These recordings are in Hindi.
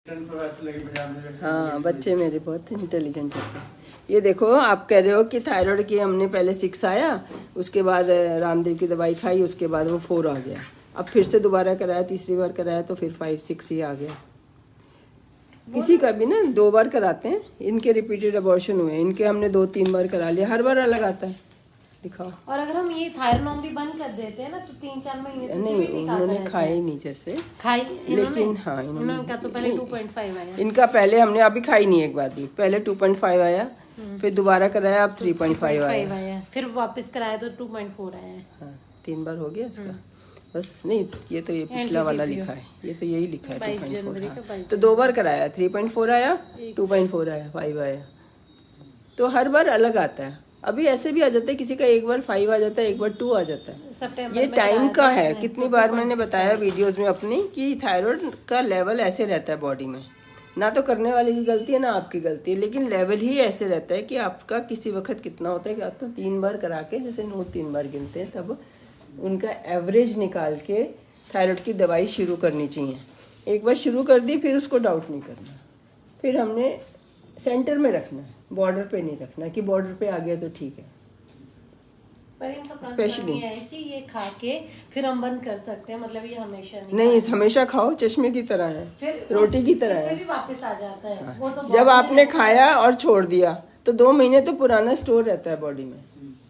हाँ, बच्चे मेरे बहुत इंटेलिजेंट होते हैं। ये देखो, आप कह रहे हो कि थायराइड की हमने पहले 6 आया, उसके बाद रामदेव की दवाई खाई, उसके बाद वो 4 आ गया। अब फिर से दोबारा कराया, तीसरी बार कराया तो फिर 5 6 ही आ गया। किसी का भी ना 2 बार कराते हैं, इनके रिपीटेड अबॉर्शन हुए, इनके हमने 2-3 बार करा लिया, हर बार अलग आता है। दिखाओ। और अगर हम ये थायरोनॉम भी बंद कर देते हैं ना तो 3-4 महीने से नहीं, उन्होंने खाया ही नहीं जैसे खाई, लेकिन हाँ, इनका तो पहले 2.5 आया। इनका पहले हमने अभी खाई नहीं एक बार भी, पहले 2.5 आया, फिर दोबारा कराया, अब 3.5 आया, फिर वापस कराया तो 2.4 आया। हाँ, 3 बार हो गया इसका। बस नहीं, ये तो ये पिछला वाला लिखा है, ये तो यही लिखा है 2.4। हाँ, तो 2 बार कराया, 3.4 आया, 2.4 आया, 5 आया, तो हर बार अलग आता है। अभी ऐसे भी आ जाता है, किसी का एक बार 5 आ जाता है, एक बार 2 आ जाता है। ये टाइम का है। कितनी बार मैंने बताया वीडियोस में अपनी कि थायराइड का लेवल ऐसे रहता है बॉडी में, ना तो करने वाले की गलती है ना आपकी गलती है, लेकिन लेवल ही ऐसे रहता है कि आपका किसी वक्त कितना होता है कि आप तो 3 बार करा के, जैसे नोट 3 बार गिनते हैं, तब उनका एवरेज निकाल के थायराइड की दवाई शुरू करनी चाहिए। एक बार शुरू कर दी फिर उसको डाउट नहीं करना, फिर हमने सेंटर में रखना है, बॉर्डर पे नहीं रखना कि बॉर्डर पे आ गया तो ठीक है। पर इनका स्पेशली है कि ये खा के फिर हम बंद कर सकते हैं, मतलब ये हमेशा नहीं, हमेशा खाओ, चश्मे की तरह है, फिर रोटी की तरह है, भी वापस आ जाता है। हाँ। वो तो जब आपने खाया और छोड़ दिया तो 2 महीने तो पुराना स्टोर रहता है बॉडी में,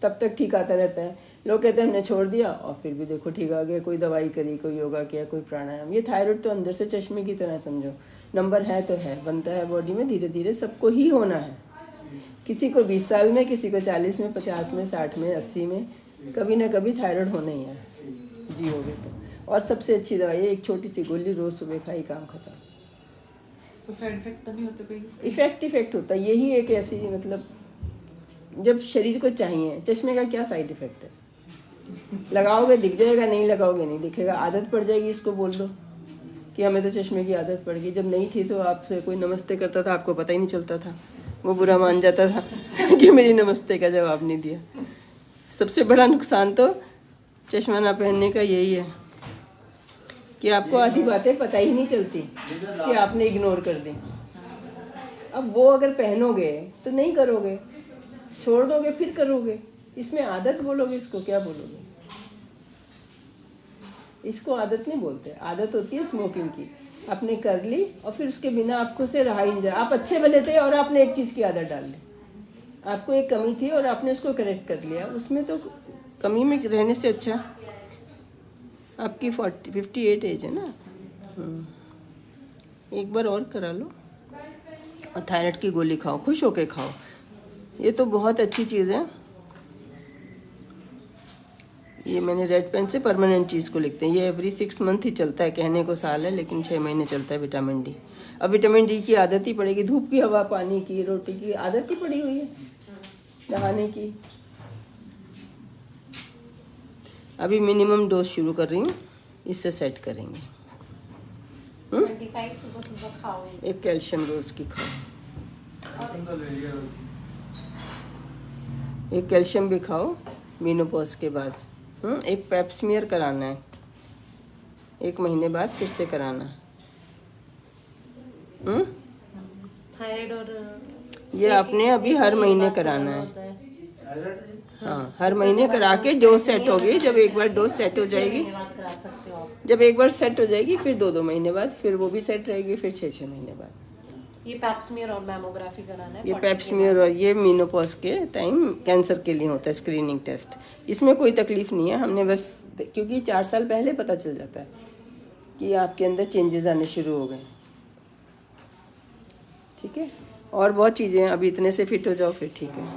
तब तक ठीक आता रहता है। लोग कहते हैं हमने छोड़ दिया और फिर भी देखो ठीक आ गया, कोई दवाई करी, कोई योगा किया, कोई प्राणायाम। ये थायराइड तो अंदर से चश्मे की तरह समझो, नंबर है तो है, बनता है बॉडी में, धीरे धीरे सबको ही होना है। किसी को 20 साल में, किसी को 40 में, 50 में, 60 में, 80 में, कभी ना कभी थायराइड होना ही है, जियोगे तो। और सबसे अच्छी दवाई है, एक छोटी सी गोली रोज सुबह खाई, काम खत्म। तो साइड इफेक्ट तो नहीं होते कोई? इफेक्ट होता है, यही एक ऐसी, मतलब जब शरीर को चाहिए। चश्मे का क्या साइड इफेक्ट है? लगाओगे दिख जाएगा, नहीं लगाओगे नहीं दिखेगा, आदत पड़ जाएगी। इसको बोल दो कि हमें तो चश्मे की आदत पड़ गई। जब नहीं थी तो आपसे कोई नमस्ते करता था, आपको पता ही नहीं चलता था, वो बुरा मान जाता था कि मेरी नमस्ते का जवाब नहीं दिया। सबसे बड़ा नुकसान तो चश्मा ना पहनने का यही है कि आपको आधी बातें पता ही नहीं चलती कि आपने इग्नोर कर दी। अब वो अगर पहनोगे तो नहीं करोगे, छोड़ दोगे फिर करोगे। इसमें आदत बोलोगे, इसको क्या बोलोगे? इसको आदत नहीं बोलते। आदत होती है स्मोकिंग की, आपने कर ली और फिर उसके बिना आपको से रहा ही नहीं जा। आप अच्छे भले थे और आपने एक चीज़ की आदत डाल दी, आपको एक कमी थी और आपने उसको करेक्ट कर लिया। उसमें तो कमी में रहने से अच्छा, आपकी 58 एज है ना, एक बार और करा लो और थायराइड की गोली खाओ, खुश होके खाओ। ये तो बहुत अच्छी चीज़ है। ये मैंने रेड पेन से परमानेंट चीज़ को लिखते हैं। ये एवरी 6 मंथ ही चलता है, कहने को साल है लेकिन 6 महीने चलता है विटामिन डी। अब विटामिन डी की आदत ही पड़ेगी, धूप की हवा, पानी की, रोटी की आदत ही पड़ी हुई है, नहाने की। अभी मिनिमम डोज शुरू कर रही हूँ, इससे सेट करेंगे। 25 सुबह खाओ, एक कैल्शियम रोज की खाओ, एक कैल्शियम भी खाओ मेनोपॉज के बाद। एक पेप्समियर कराना है, 1 महीने बाद फिर से कराना। थायराइड और ये आपने अभी हर महीने कराना है। हाँ, हर महीने करा के डोज सेट होगी। जब एक बार डोज सेट हो जाएगी, जब एक बार सेट हो जाएगी फिर 2-2 महीने बाद फिर वो भी सेट रहेगी, फिर 6-6 महीने बाद। ये पेप्समियर और मैमोग्राफी कराना है। ये पेप्समियर और ये मेनोपॉज के टाइम कैंसर के लिए होता है स्क्रीनिंग टेस्ट। इसमें कोई तकलीफ नहीं है, हमने बस क्योंकि 4 साल पहले पता चल जाता है कि आपके अंदर चेंजेस आने शुरू हो गए। ठीक है, और बहुत चीज़ें हैं, अभी इतने से फिट हो जाओ फिर ठीक है।